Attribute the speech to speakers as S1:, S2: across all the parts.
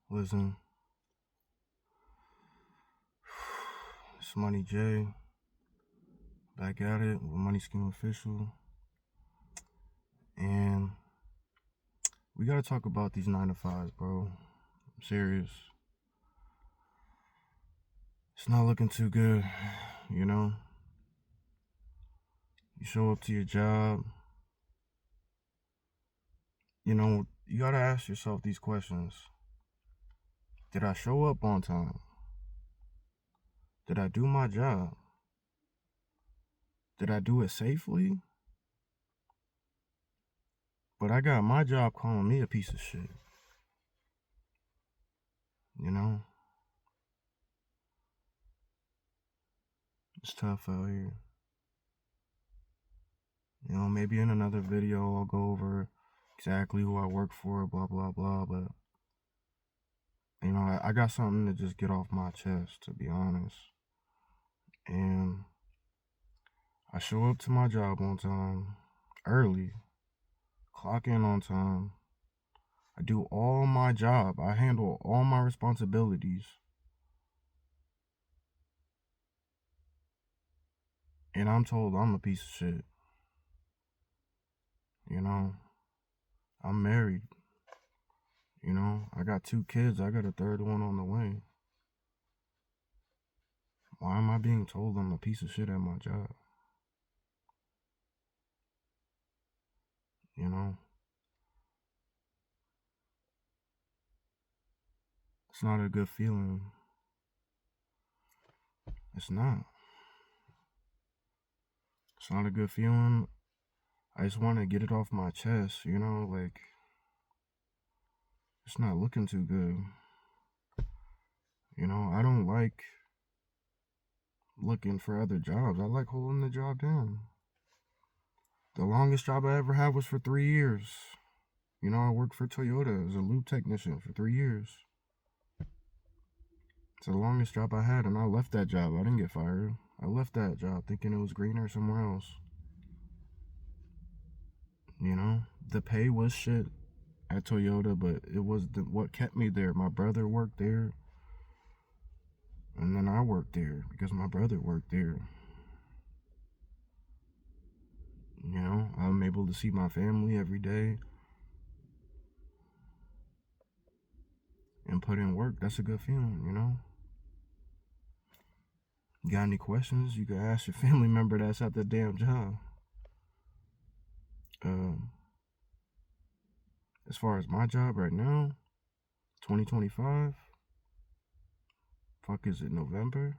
S1: Listen, it's Money J, back at it with Money Scheme Official, and we gotta talk about these 9 to 5s, bro. I'm serious. It's not looking too good, you know? You show up to your job, you gotta ask yourself these questions. Did I show up on time? Did I do my job? Did I do it safely? But I got my job calling me a piece of shit, you know? It's tough out here. Maybe in another video I'll go over exactly who I work for, blah, blah, blah. But, I got something to just get off my chest, to be honest. And I show up to my job on time, early, clock in on time. I do all my job. I handle all my responsibilities. And I'm told I'm a piece of shit. I'm married. I got 2 kids. I got a third one on the way. Why am I being told I'm a piece of shit at my job? It's not a good feeling. It's not. It's not a good feeling. I just want to get it off my chest, it's not looking too good. I don't like looking for other jobs. I like holding the job down. The longest job I ever had was for 3 years. I worked for Toyota as a lube technician for 3 years. It's the longest job I had, and I left that job. I didn't get fired. I left that job thinking it was greener somewhere else. The pay was shit at Toyota, but it was what kept me there. My brother worked there, and then I worked there because my brother worked there. I'm able to see my family every day and put in work. That's a good feeling, You got any questions? You can ask your family member that's at the damn job. As far as my job right now, 2025, fuck is it, November?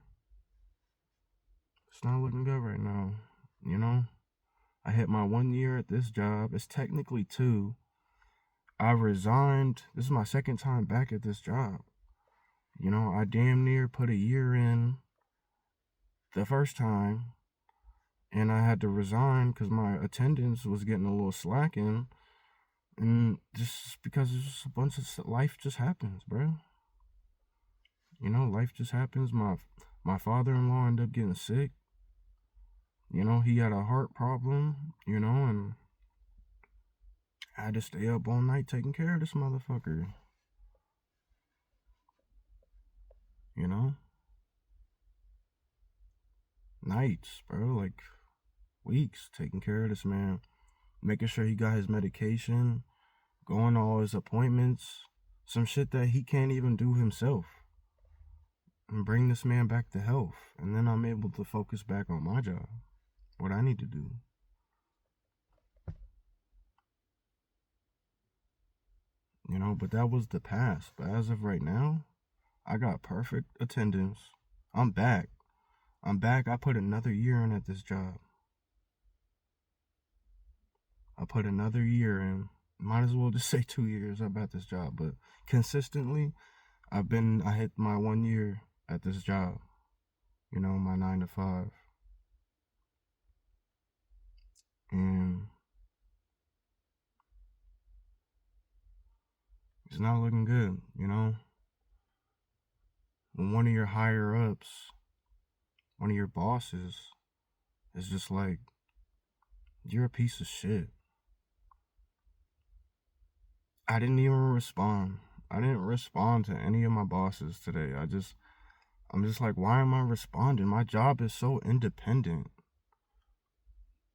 S1: It's not looking good right now, I hit my 1 year at this job. It's technically 2. I resigned. This is my second time back at this job. I damn near put a year in the first time, and I had to resign because my attendance was getting a little slacking, and just because it's just a bunch of life just happens, bro. Life just happens. My father-in-law ended up getting sick. He had a heart problem, and I had to stay up all night taking care of this motherfucker. Nights, bro, like weeks taking care of this man, making sure he got his medication, going to all his appointments, some shit that he can't even do himself, and bring this man back to health. And then I'm able to focus back on my job, what I need to do. But that was the past. But as of right now, I got perfect attendance. I'm back. I put another year in at this job. I put another year in. Might as well just say 2 years I'm at this job. But consistently, I hit my 1 year at this job. My 9 to 5. And it's not looking good, When one of your higher ups, one of your bosses, is just like, you're a piece of shit. I didn't even respond. I didn't respond to any of my bosses today. I'm just like, why am I responding? My job is so independent.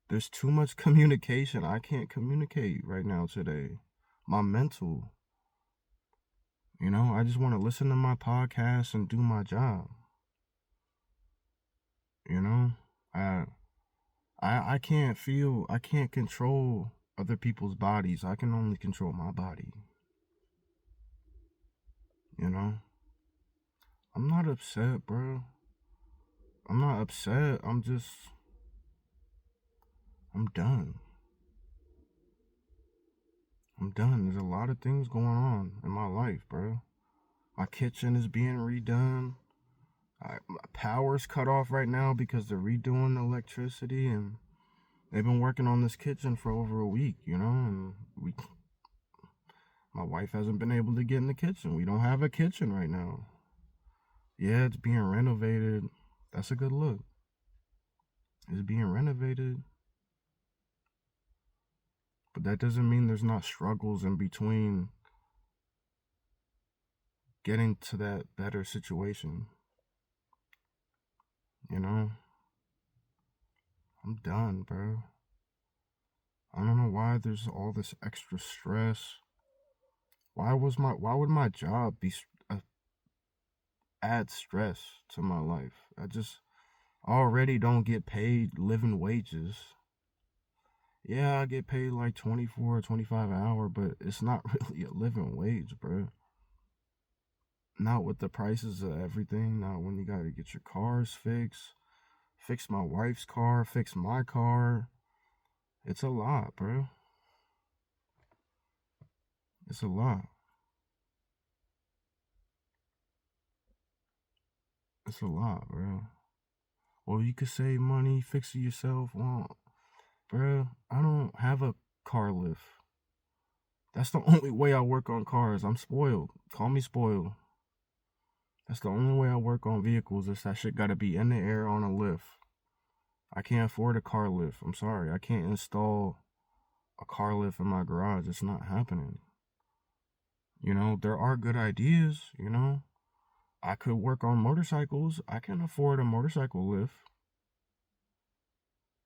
S1: There's too much communication. I can't communicate right now today. My mental, I just want to listen to my podcast and do my job. You know, I I can't feel, I can't control other people's bodies. I can only control my body. You know, I'm not upset, bro. I'm not upset. I'm done. I'm done. There's a lot of things going on in my life, bro. My kitchen is being redone. My power's cut off right now because they're redoing the electricity, and they've been working on this kitchen for over a week, and my wife hasn't been able to get in the kitchen. We don't have a kitchen right now. Yeah, it's being renovated. That's a good look. It's being renovated. But that doesn't mean there's not struggles in between getting to that better situation. You know? I'm done, bro. I don't know why there's all this extra stress. Why would my job be add stress to my life? I just already don't get paid living wages. Yeah, I get paid like 24 or 25 an hour, but it's not really a living wage, bro. Not with the prices of everything. Not when you gotta get your cars fixed, fix my wife's car, fix my car. It's a lot, bro. It's a lot. It's a lot, bro. Well, you could save money, fix it yourself. Well, bro, I don't have a car lift. That's the only way I work on cars. I'm spoiled. Call me spoiled. That's the only way I work on vehicles. Is that shit gotta be in the air on a lift. I can't afford a car lift. I'm sorry. I can't install a car lift in my garage. It's not happening. There are good ideas. I could work on motorcycles. I can afford a motorcycle lift.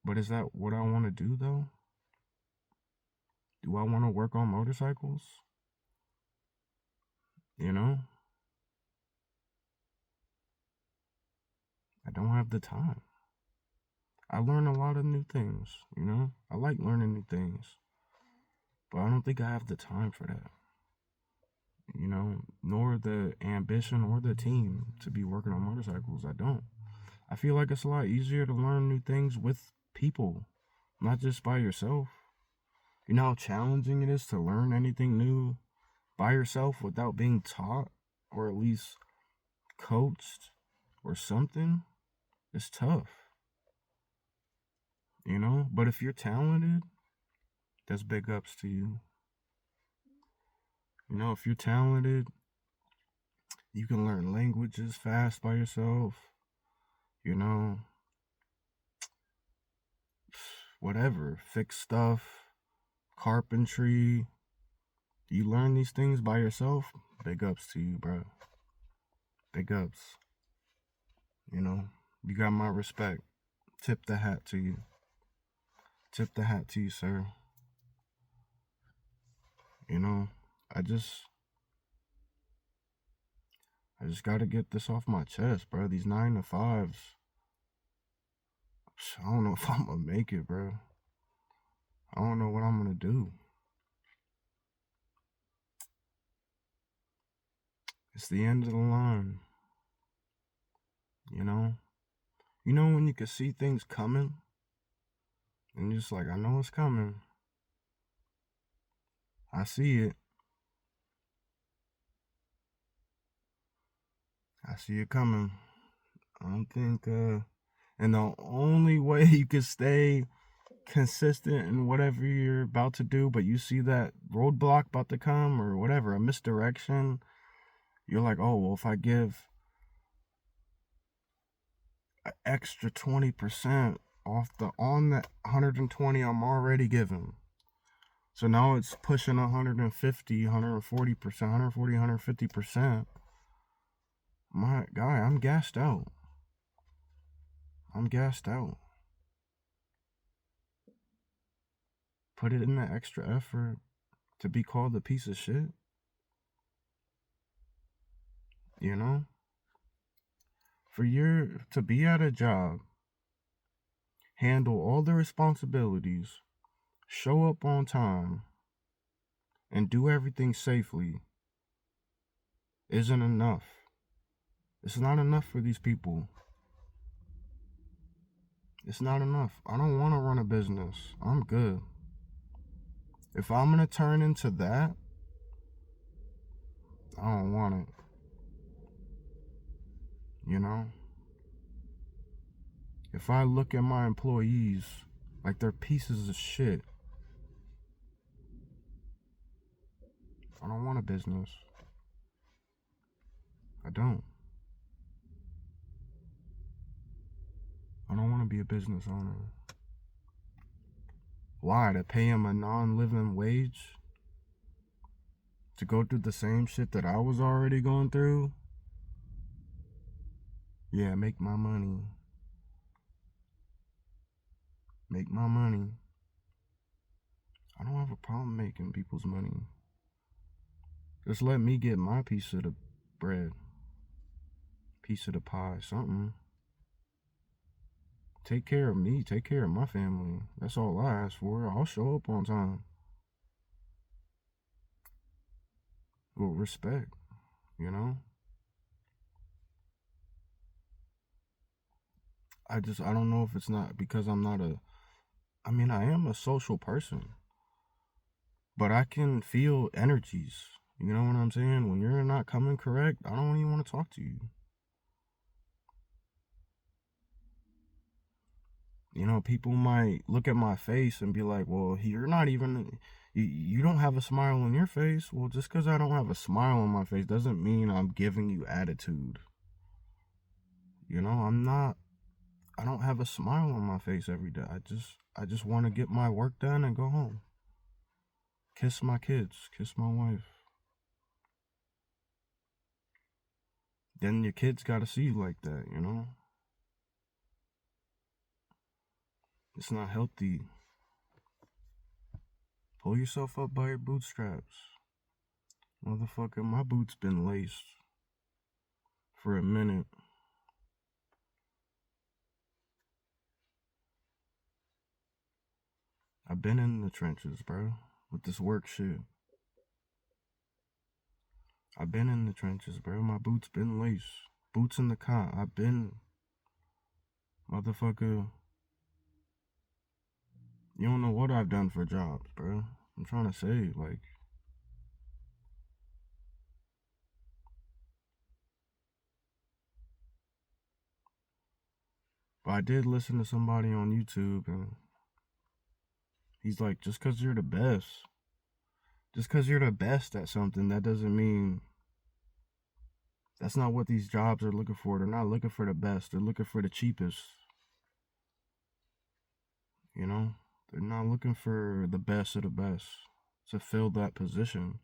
S1: But is that what I want to do, though? Do I want to work on motorcycles? You know? I don't have the time. I learn a lot of new things. I like learning new things. But I don't think I have the time for that. Nor the ambition or the team to be working on motorcycles. I don't. I feel like it's a lot easier to learn new things with people, not just by yourself. You know how challenging it is to learn anything new by yourself without being taught or at least coached or something? It's tough. But if you're talented, that's big ups to you. If you're talented, you can learn languages fast by yourself. You know, whatever, fix stuff, carpentry. You learn these things by yourself. Big ups to you, bro. Big ups. You got my respect. Tip the hat to you. Tip the hat to you, sir. You know, I just I just gotta get this off my chest, bro. These 9 to 5s. I don't know if I'm gonna make it, bro. I don't know what I'm gonna do. It's the end of the line. You know? When you can see things coming and you're just like, I know it's coming. I see it. I see it coming. I don't think and the only way you can stay consistent in whatever you're about to do, but you see that roadblock about to come or whatever, a misdirection, you're like, oh, well, if I give an extra 20% off on that 120 I'm already giving, So now it's pushing 150, 140%, 140, 150%. My guy, I'm gassed out. I'm gassed out. Put it in the extra effort to be called a piece of shit. You know? To be at a job, handle all the responsibilities, show up on time, and do everything safely isn't enough. It's not enough for these people. It's not enough. I don't want to run a business. I'm good. If I'm going to turn into that, I don't want it. You know? If I look at my employees like they're pieces of shit, I don't want a business. I don't. I don't want to be a business owner. Why? To pay him a non-living wage? To go through the same shit that I was already going through? Yeah, make my money. Make my money. I don't have a problem making people's money. Just let me get my piece of the bread. Piece of the pie, something. Take care of me. Take care of my family. That's all I ask for. I'll show up on time. With respect, you know? I don't know if it's not because I am a social person, but I can feel energies. You know what I'm saying? When you're not coming correct, I don't even want to talk to you. You know, people might look at my face and be like, well, you don't have a smile on your face. Well, just because I don't have a smile on my face doesn't mean I'm giving you attitude. You know, I don't have a smile on my face every day. I just want to get my work done and go home. Kiss my kids, kiss my wife. Then your kids got to see you like that, you know? It's not healthy. Pull yourself up by your bootstraps. Motherfucker, my boots been laced for a minute. I've been in the trenches, bro, with this work shit. I've been in the trenches, bro. My boots been laced. Boots in the car. I've been, motherfucker. You don't know what I've done for jobs, bro. I'm trying to say, like, but I did listen to somebody on YouTube, and he's like, just because you're the best at something, that doesn't mean that's not what these jobs are looking for. They're not looking for the best. They're looking for the cheapest. You know? They're not looking for the best of the best to fill that position.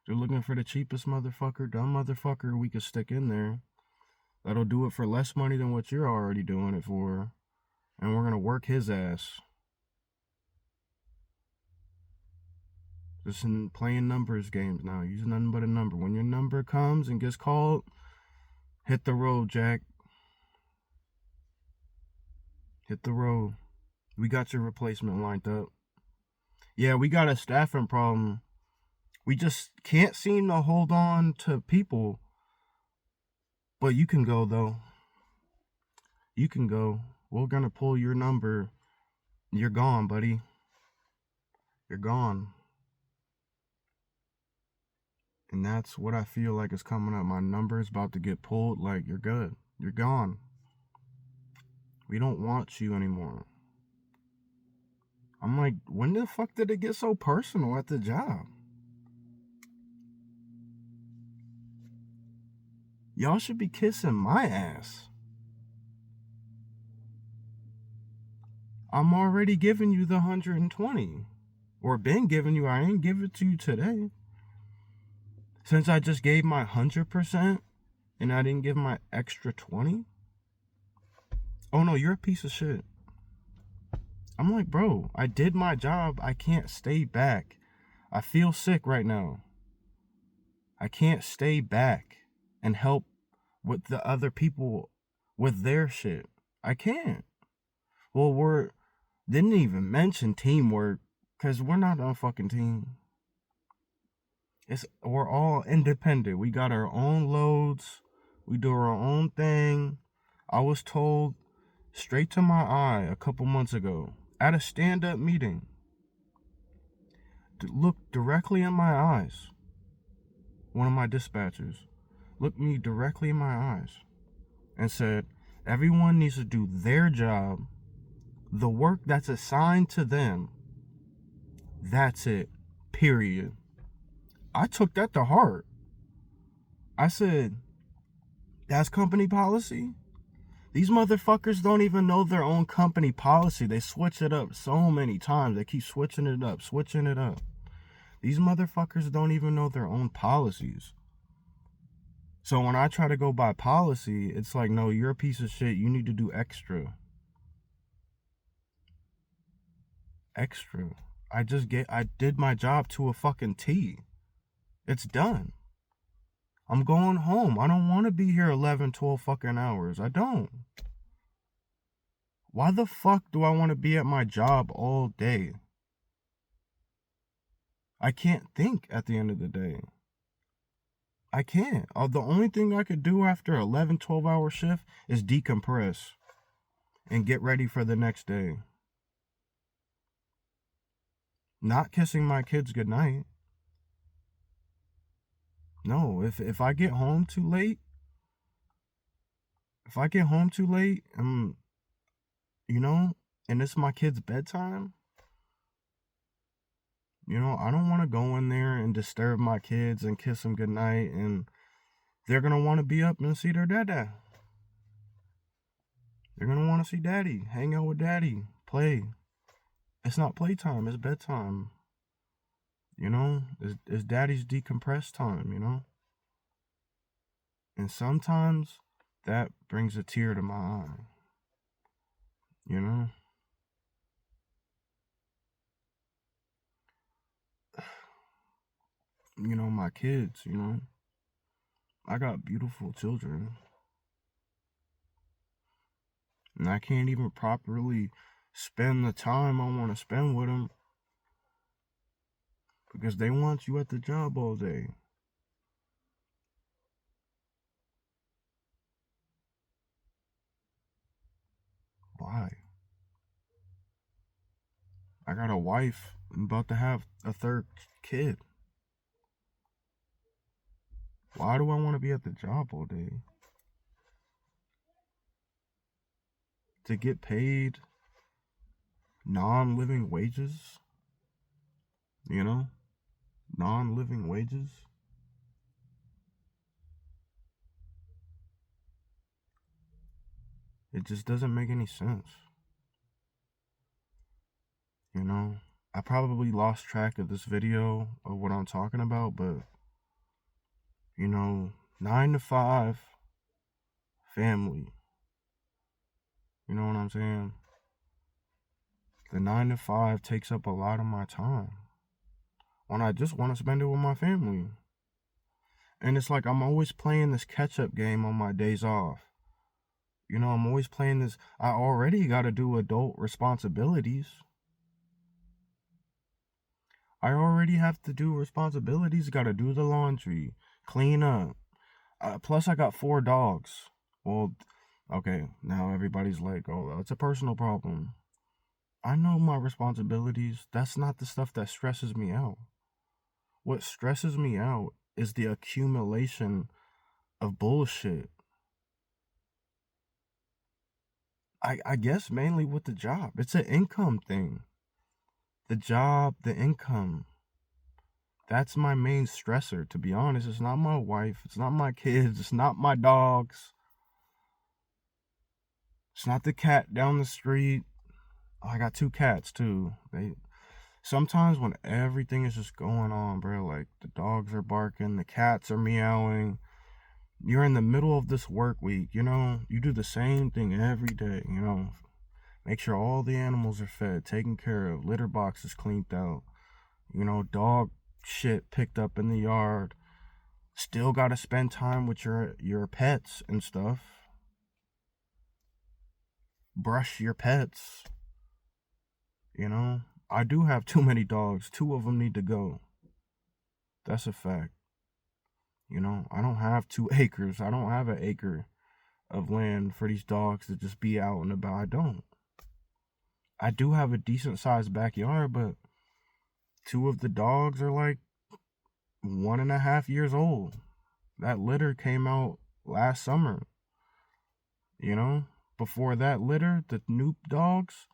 S1: They're looking for the cheapest motherfucker, dumb motherfucker we could stick in there that'll do it for less money than what you're already doing it for. And we're going to work his ass. Just in playing numbers games now. Using nothing but a number. When your number comes and gets called, hit the road, Jack. Hit the road. We got your replacement lined up. Yeah, we got a staffing problem. We just can't seem to hold on to people. But you can go, though. You can go. We're going to pull your number. You're gone, buddy. You're gone. And that's what I feel like is coming up. My number is about to get pulled. Like, you're good. You're gone. We don't want you anymore. I'm like, when the fuck did it get so personal at the job? Y'all should be kissing my ass. I'm already giving you the 120. or been giving you. I ain't give it to you today. Since I just gave my 100% and I didn't give my extra 20. Oh no, you're a piece of shit. I'm like, bro, I did my job. I can't stay back. I feel sick right now. I can't stay back and help with the other people with their shit. I can't. Well, didn't even mention teamwork because we're not on a fucking team. We're all independent. We got our own loads. We do our own thing. I was told straight to my eye a couple months ago at a stand-up meeting. Look directly in my eyes. One of my dispatchers looked me directly in my eyes and said, everyone needs to do their job, the work that's assigned to them. That's it. Period. I took that to heart. I said, that's company policy? These motherfuckers don't even know their own company policy. They switch it up so many times. They keep switching it up, switching it up. These motherfuckers don't even know their own policies. So when I try to go by policy, it's like, no, you're a piece of shit. You need to do extra. Extra. I did my job to a fucking T. It's done. I'm going home. I don't want to be here 11, 12 fucking hours. I don't. Why the fuck do I want to be at my job all day? I can't think at the end of the day. I can't. The only thing I could do after 11, 12-hour shift is decompress and get ready for the next day. Not kissing my kids goodnight. No, if I get home too late, and it's my kid's bedtime, I don't want to go in there and disturb my kids and kiss them goodnight, and they're going to want to be up and see their dada. They're going to want to see daddy, hang out with daddy, play. It's not playtime, it's bedtime. It's daddy's decompress time, And sometimes that brings a tear to my eye. My kids, I got beautiful children. And I can't even properly spend the time I want to spend with them because they want you at the job all day. Why? I got a wife. I'm about to have a third kid. Why do I want to be at the job all day? To get paid non-living wages? Non-living wages? It just doesn't make any sense. I probably lost track of this video of what I'm talking about, but 9 to 5 family. You know what I'm saying? The 9 to 5 takes up a lot of my time when I just want to spend it with my family. And it's like I'm always playing this catch-up game on my days off. I'm always playing this. I already got to do adult responsibilities. I already have to do responsibilities. Got to do the laundry, clean up. Plus, I got 4 dogs. Well, okay, now everybody's like, oh, it's a personal problem. I know my responsibilities. That's not the stuff that stresses me out. What stresses me out is the accumulation of bullshit. I guess mainly with the job. It's an income thing. The job, the income. That's my main stressor, to be honest. It's not my wife. It's not my kids. It's not my dogs. It's not the cat down the street. Oh, I got 2 cats, too. Sometimes when everything is just going on, bro, like the dogs are barking, the cats are meowing, you're in the middle of this work week, you do the same thing every day, make sure all the animals are fed, taken care of, litter boxes cleaned out, dog shit picked up in the yard. Still got to spend time with your pets and stuff. Brush your pets. I do have too many dogs. 2 of them need to go. That's a fact. I don't have 2 acres. I don't have an acre of land for these dogs to just be out and about. I don't. I do have a decent sized backyard, but 2 of the dogs are like 1.5 years old. That litter came out last summer. Before that litter, the new dogs,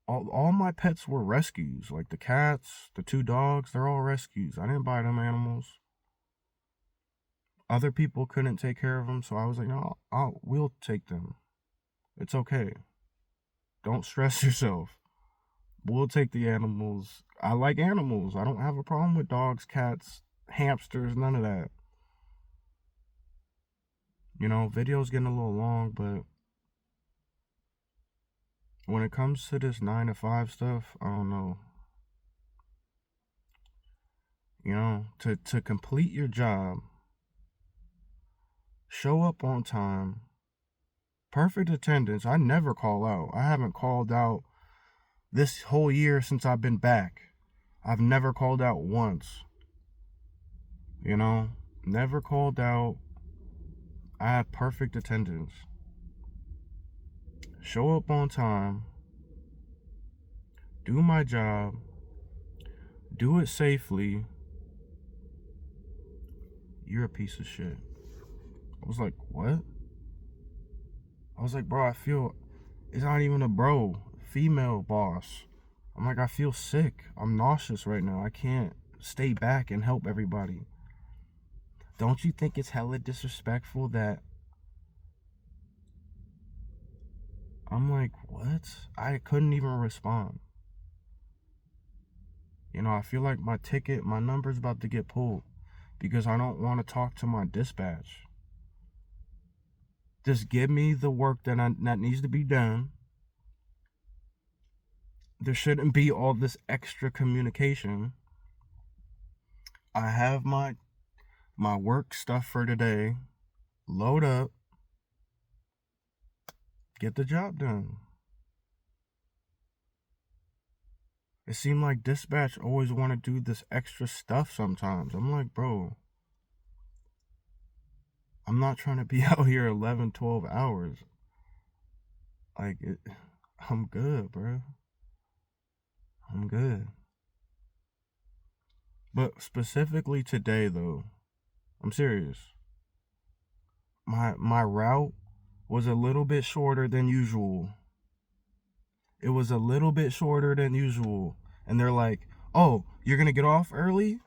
S1: all my pets were rescues. Like the cats, the 2 dogs, they're all rescues. I didn't buy them animals. Other people couldn't take care of them, so I was like, no, we'll take them. It's okay. Don't stress yourself. We'll take the animals. I like animals. I don't have a problem with dogs, cats, hamsters, none of that. Video's getting a little long, but when it comes to this 9 to 5 stuff, I don't know. To complete your job, show up on time, perfect attendance. I never call out. I haven't called out this whole year since I've been back. I've never called out once. Never called out. I have perfect attendance. Show up on time. Do my job. Do it safely. You're a piece of shit. I was like, what? I was like, bro, I feel it's not even a bro, female boss. I'm like, I feel sick. I'm nauseous right now. I can't stay back and help everybody. Don't you think it's hella disrespectful that I'm like, what? I couldn't even respond. I feel like my number's about to get pulled because I don't want to talk to my dispatch. Just give me the work that needs to be done. There shouldn't be all this extra communication. I have my work stuff for today. Load up. Get the job done. It seemed like dispatch always want to do this extra stuff sometimes. I'm like, bro, I'm not trying to be out here 11, 12 hours. Like, I'm good, bro. I'm good. But specifically today, though, I'm serious. My route was a little bit shorter than usual. It was a little bit shorter than usual. And they're like, oh, you're going to get off early?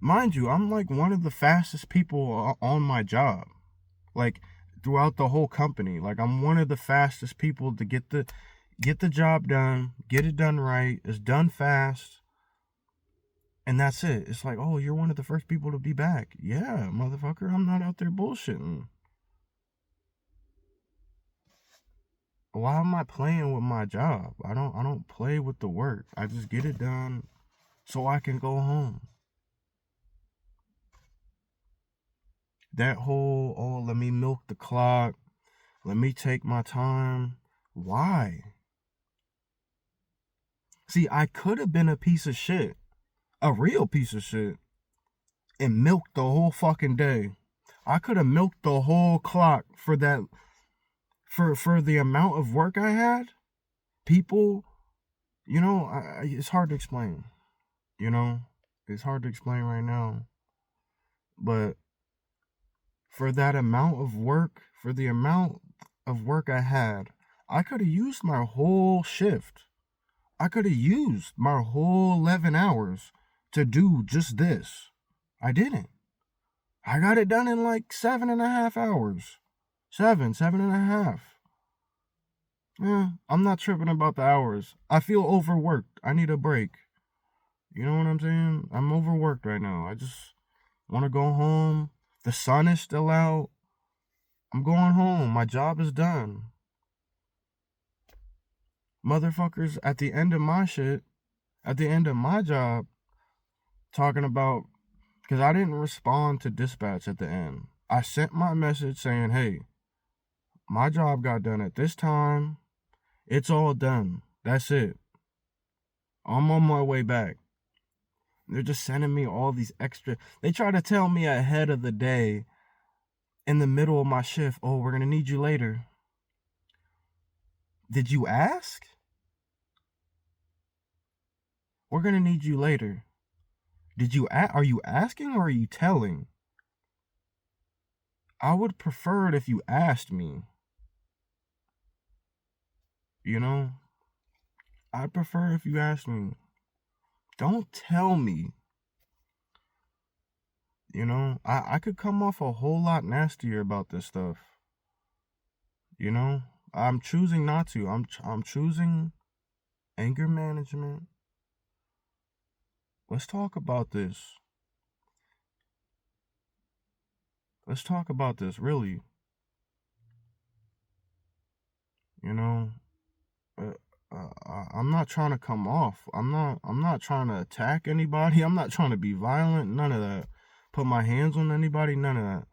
S1: Mind you, I'm like one of the fastest people on my job. Like throughout the whole company. Like I'm one of the fastest people to get the job done, get it done right, it's done fast. And that's it. It's like, oh, you're one of the first people to be back. Yeah, motherfucker, I'm not out there bullshitting. Why am I playing with my job? I don't play with the work. I just get it done so I can go home. That whole, oh, let me milk the clock, let me take my time. Why? See, I could have been a piece of shit, a real piece of shit, and milked the whole fucking day. I could have milked the whole clock for that, for the amount of work I had. People, it's hard to explain. It's hard to explain right now. But for that amount of work, for the amount of work I had, I could have used my whole shift. I could have used my whole 11 hours to do just this. I didn't. I got it done in like 7.5 hours. 7.5. I'm not tripping about the hours. I feel overworked. I need a break. You know what I'm saying? I'm overworked right now. I just want to go home. The sun is still out. I'm going home. My job is done. Motherfuckers at the end of my shit, at the end of my job, talking about, because I didn't respond to dispatch at the end. I sent my message saying, hey, my job got done at this time. It's all done. That's it. I'm on my way back. They're just sending me all these extra. They try to tell me ahead of the day in the middle of my shift, oh, we're going to need you later. Did you ask? We're going to need you later. Are you asking or are you telling? I would prefer it if you asked me. You know? I prefer if you asked me. Don't tell me. You know? I could come off a whole lot nastier about this stuff. You know? I'm choosing not to. I'm choosing anger management. Let's talk about this. Let's talk about this, really. You know, I'm not trying to come off. I'm not trying to attack anybody. I'm not trying to be violent. None of that. Put my hands on anybody. None of that.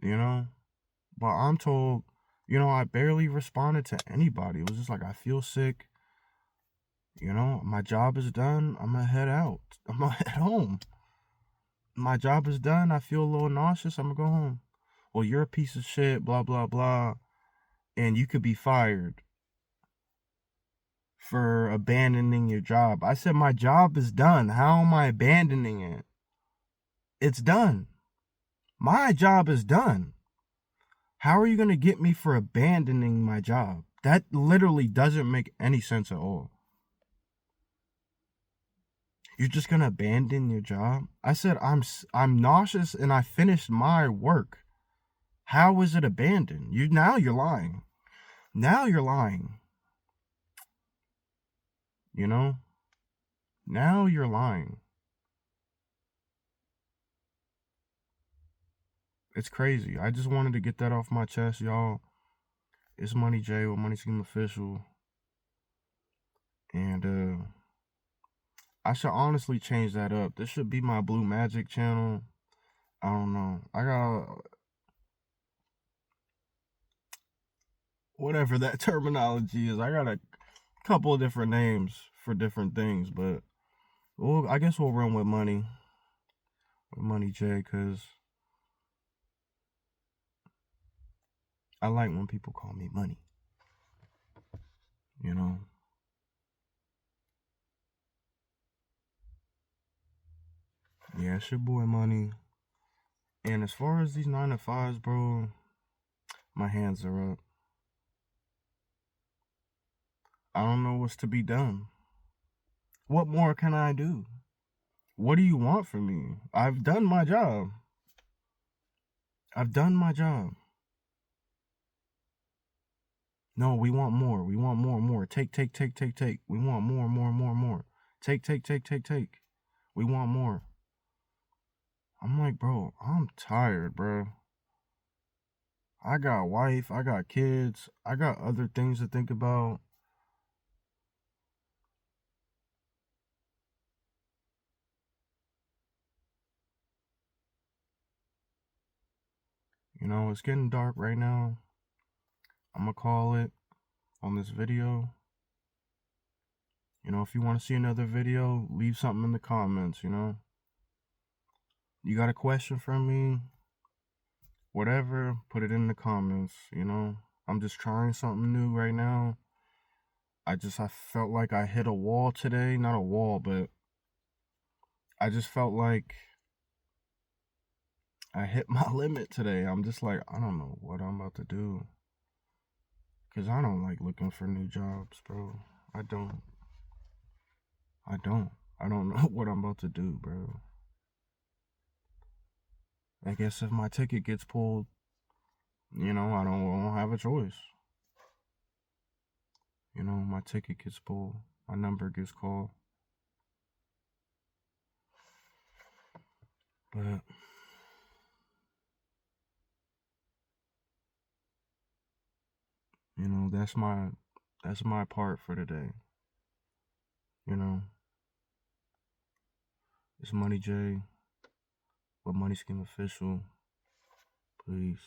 S1: You know, but I'm told, you know, I barely responded to anybody. It was just like, I feel sick. You know, my job is done. I'm gonna head out. I'm gonna head home. My job is done. I feel a little nauseous. I'm gonna go home. Well, you're a piece of shit. Blah blah blah. And you could be fired for abandoning your job. I said, my job is done. How am I abandoning it? It's done. My job is done. How are you going to get me for abandoning my job? That literally doesn't make any sense at all. You're just going to abandon your job? I said, I'm nauseous and I finished my work. How is it abandoned? Now you're lying. Now you're lying. You know? Now you're lying. It's crazy. I just wanted to get that off my chest, y'all. It's Money J with Money Scheme Official. And I should honestly change that up. This should be my Blue Magic channel. I don't know. I got whatever that terminology is. I got a couple of different names for different things, but I guess we'll run with Money J, because I like when people call me Money. You know. Yeah, it's your boy Money. And as far as these 9 to 5s, bro, my hands are up. I don't know what's to be done. What more can I do? What do you want from me? I've done my job. I've done my job. No, we want more. We want more, more. Take, take, take, take, take. We want more, more, more, more. Take, take, take, take, take. We want more. I'm like, bro, I'm tired, bro. I got a wife. I got kids. I got other things to think about. You know, it's getting dark right now. I'm going to call it on this video. You know, if you want to see another video, leave something in the comments, you know. You got a question from me? Whatever, put it in the comments, you know. I'm just trying something new right now. I felt like I hit a wall today. Not a wall, but I just felt like I hit my limit today. I'm just like, I don't know what I'm about to do. Because I don't like looking for new jobs, bro. I don't. I don't know what I'm about to do, bro. I guess if my ticket gets pulled, you know, I won't have a choice. My ticket gets pulled, my number gets called. But that's my part for today. You know, it's Money J with Money Scheme Official. Peace.